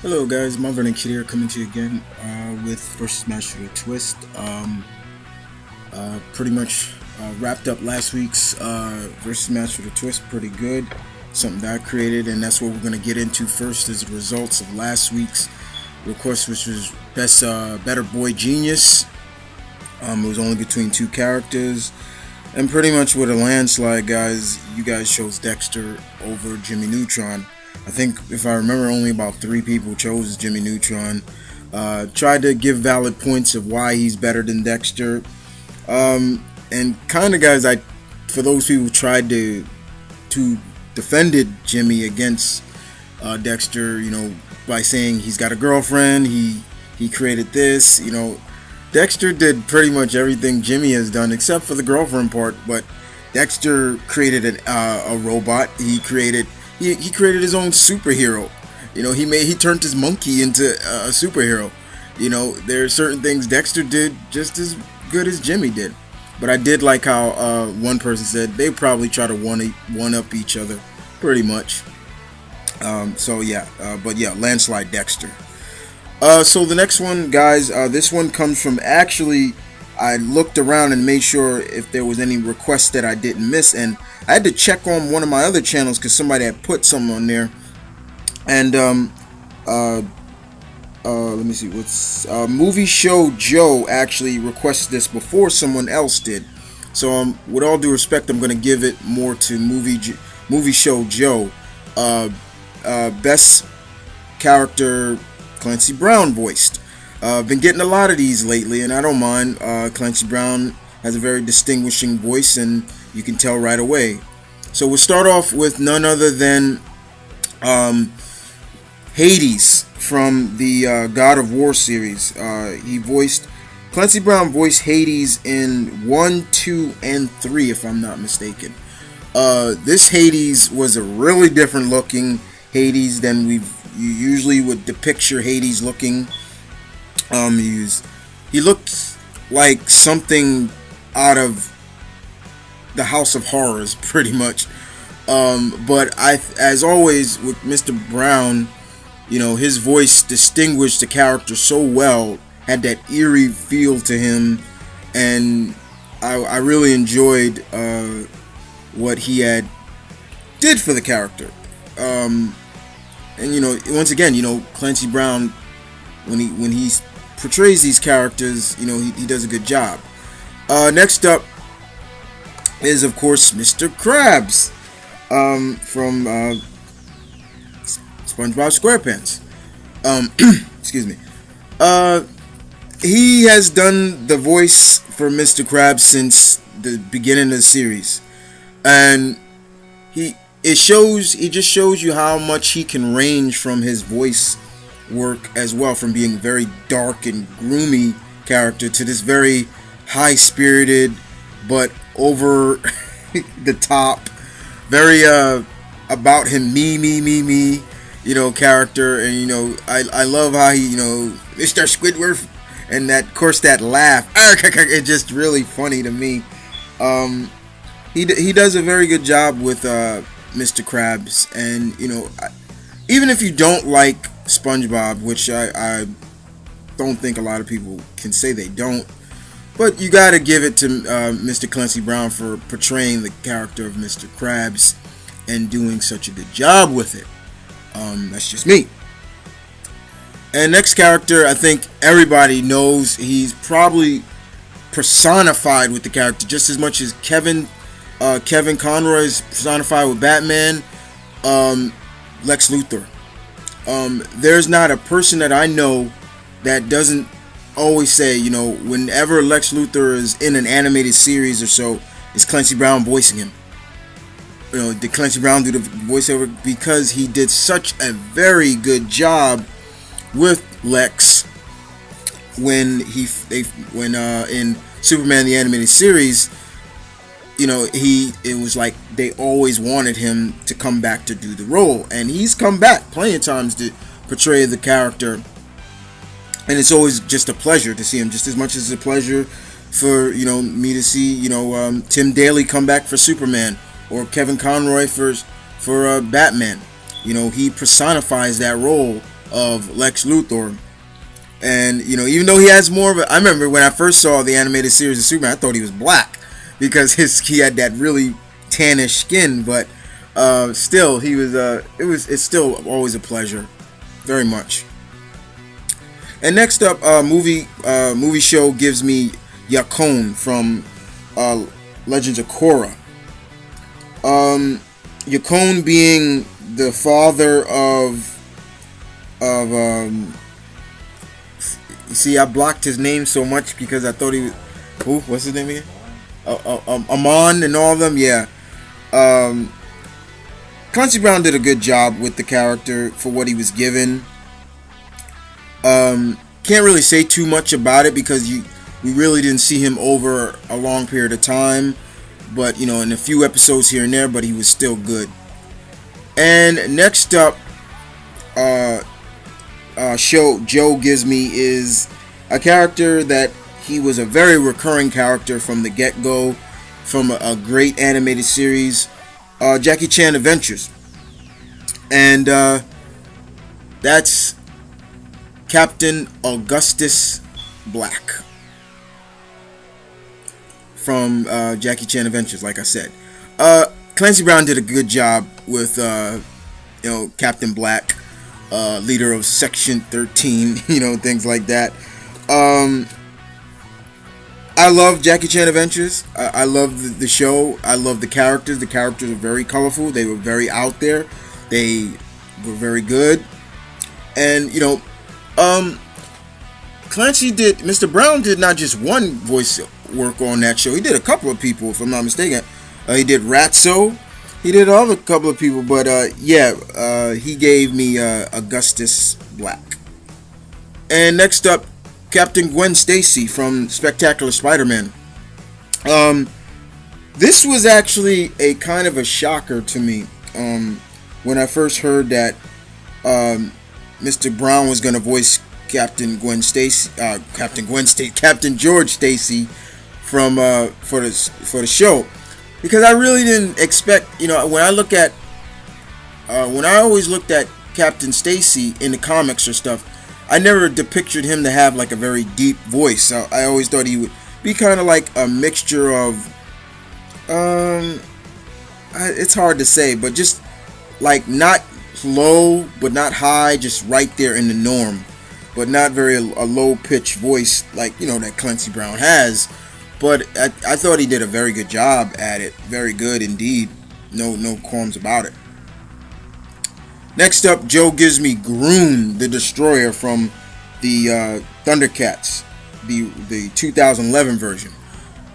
Hello guys, Marvin and Kid here coming to you again with Versus Match with a Twist. Pretty much wrapped up last week's Versus Match with a Twist. Pretty good. Something that I created, and that's what we're going to get into first is the results of last week's request, which was Best Better Boy Genius. It was only between two characters. And pretty much with a landslide, guys, you guys chose Dexter over Jimmy Neutron. I think, if I remember, only about 3 people chose Jimmy Neutron. Tried to give valid points of why he's better than Dexter. And kind of, guys, for those people who tried to defended Jimmy against Dexter, by saying he's got a girlfriend, he created this, Dexter did pretty much everything Jimmy has done except for the girlfriend part. But Dexter created a robot. He created his own superhero. He turned his monkey into a superhero. There are certain things Dexter did just as good as Jimmy did. But I did like how one person said they probably try to one up each other, pretty much. But yeah, landslide Dexter. So the next one, guys, this one comes from, actually, I looked around and made sure if there was any requests that I didn't miss, and I had to check on one of my other channels because somebody had put something on there. And let me see, what's Movieshow Joe actually requested this before someone else did. So with all due respect, I'm gonna give it more to Movieshow Joe. Best character, Clancy Brown voiced. Been getting a lot of these lately, and I don't mind. Clancy Brown has a very distinguishing voice, and you can tell right away. So we'll start off with none other than Hades from the God of War series. Clancy Brown voiced Hades in 1, 2, and 3, if I'm not mistaken. This Hades was a really different looking Hades than you usually would depict Hades looking. He looked like something out of the House of Horrors, pretty much. But as always with Mr. Brown, his voice distinguished the character so well, had that eerie feel to him, and I really enjoyed what he had did for the character. And once again, Clancy Brown, when he portrays these characters, he does a good job. Next up is, of course, Mr. Krabs from SpongeBob SquarePants. Excuse me. He has done the voice for Mr. Krabs since the beginning of the series, and he just shows you how much he can range from his voice work as well, from being very dark and gloomy character to this very high-spirited but over the top, very about him, me, character. And I love how he, Mr. Squidward, and that, of course, that laugh, it's just really funny to me. He does a very good job with Mr. Krabs, and even if you don't like SpongeBob, which I don't think a lot of people can say they don't, but you gotta give it to Mr. Clancy Brown for portraying the character of Mr. Krabs and doing such a good job with it. That's just me. And next character, I think everybody knows, he's probably personified with the character just as much as Kevin Conroy is personified with Batman. Lex Luthor. There's not a person that I know that doesn't always say, whenever Lex Luthor is in an animated series or so, is Clancy Brown voicing him. Did Clancy Brown do the voiceover? Because he did such a very good job with Lex when in Superman the Animated Series. It was like they always wanted him to come back to do the role, and he's come back plenty of times to portray the character, and it's always just a pleasure to see him, just as much as it's a pleasure for me to see Tim Daly come back for Superman, or Kevin Conroy for Batman. He personifies that role of Lex Luthor. And, you know, even though he has more of a... I remember when I first saw the animated series of Superman, I thought he was black because he had that really tannish skin. But still, he was... It's still always a pleasure. Very much. And next up, Movieshow gives me Yakone from Legends of Korra. Yakone being the father of see, I blocked his name so much because I thought he was... What's his name again? Amon and all of them, yeah. Clancy Brown did a good job with the character for what he was given. Can't really say too much about it because we really didn't see him over a long period of time. But, you know, in a few episodes here and there, but he was still good. And next up, show Joe gives me is a character that he was a very recurring character from the get-go, from a great animated series, Jackie Chan Adventures. And that's Captain Augustus Black from Jackie Chan Adventures, like I said. Clancy Brown did a good job with Captain Black, leader of Section 13, things like that. I love Jackie Chan Adventures. I love the show. I love the characters. The characters are very colorful. They were very out there. They were very good. And, Mr. Brown did not just one voice work on that show. He did a couple of people, if I'm not mistaken. He did Ratso. He did a couple of people, but he gave me Gustus Black. And next up, Captain Gwen Stacy from Spectacular Spider-Man. This was actually a kind of a shocker to me when I first heard that Mr. Brown was going to voice Captain George Stacy from for the show, because I really didn't expect. When I always looked at Captain Stacy in the comics or stuff, I never depicted him to have like a very deep voice. I always thought he would be kind of like a mixture of, it's hard to say, but just like not low but not high, just right there in the norm, but not very a low pitched voice like that Clancy Brown has. But I thought he did a very good job at it, very good indeed. No qualms about it. Next up, Joe gives me Groon, the Destroyer from the Thundercats, the 2011 version.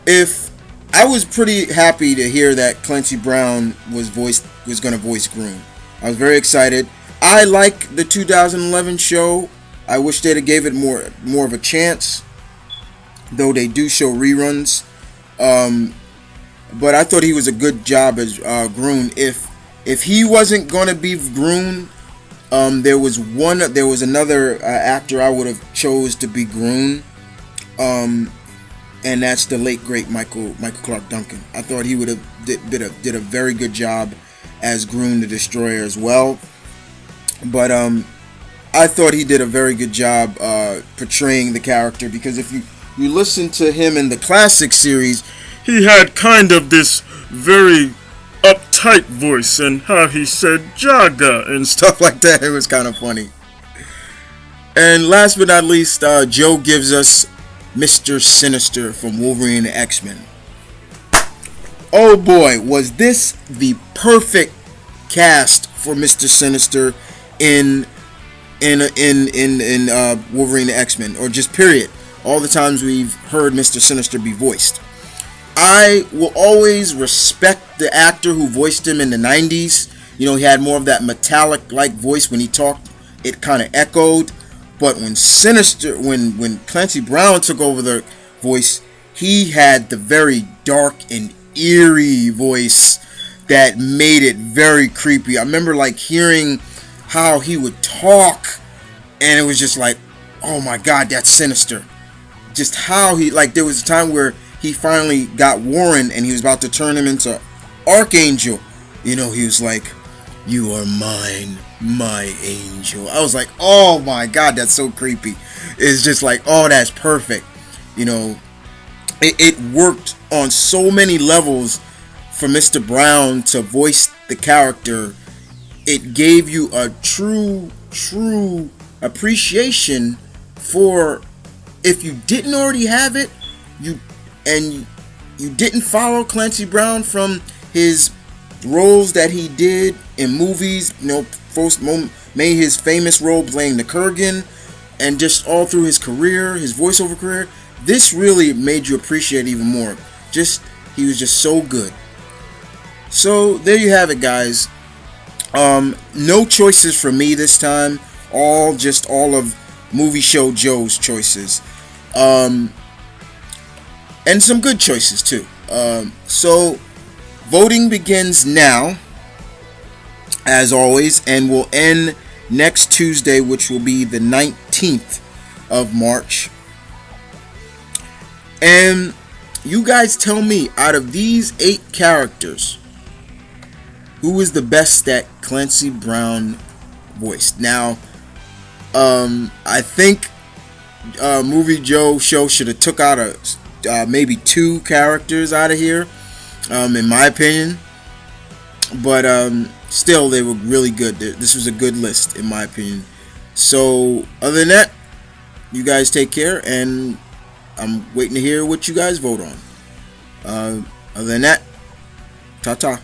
I was pretty happy to hear that Clancy Brown was going to voice Groon. I was very excited. I like the 2011 show. I wish they'd have gave it more of a chance, though they do show reruns. But I thought he was a good job as Groon. If he wasn't gonna be Groon, there was another actor I would have chose to be Groon, and that's the late great Michael Clark Duncan. I thought he would have did a very good job as Groon the Destroyer as well. But I thought he did a very good job portraying the character, because if you listen to him in the classic series, he had kind of this very uptight voice, and how he said Jaga and stuff like that. It was kind of funny. And last but not least, Joe gives us Mr. Sinister from Wolverine and X-Men. Oh boy, was this the perfect cast for Mr. Sinister in Wolverine and X-Men, or just period. All the times we've heard Mr. Sinister be voiced. I will always respect the actor who voiced him in the 90s. He had more of that metallic-like voice when he talked. It kind of echoed. But when Clancy Brown took over the voice, he had the very dark and eerie voice that made it very creepy. I remember hearing how he would talk, and it was just like, oh my God, that's Sinister. Just how he, there was a time where he finally got Warren and he was about to turn him into Archangel. He was like, you are mine. my angel. I was like, oh my god, that's so creepy. It's just like, oh, that's perfect. You know, it worked on so many levels for Mr. Brown to voice the character. It gave you a true appreciation for, if you didn't already have it, you didn't follow Clancy Brown from his roles that he did in movies. You know, first made his famous role playing the Kurgan, and just all through his career, his voiceover career. This really made you appreciate it even more. He was just so good. So there you have it, guys. No choices for me this time. All of Movie Show Joe's choices. And some good choices too. So voting begins now, as always, and will end next Tuesday, which will be the 19th of March. And you guys tell me, out of these 8 characters, who is the best that Clancy Brown voiced? Now, I think Movie Joe show should have took out maybe 2 characters out of here, in my opinion. But still, they were really good. This was a good list, in my opinion. So, other than that, you guys take care, and I'm waiting to hear what you guys vote on. Other than that, ta-ta.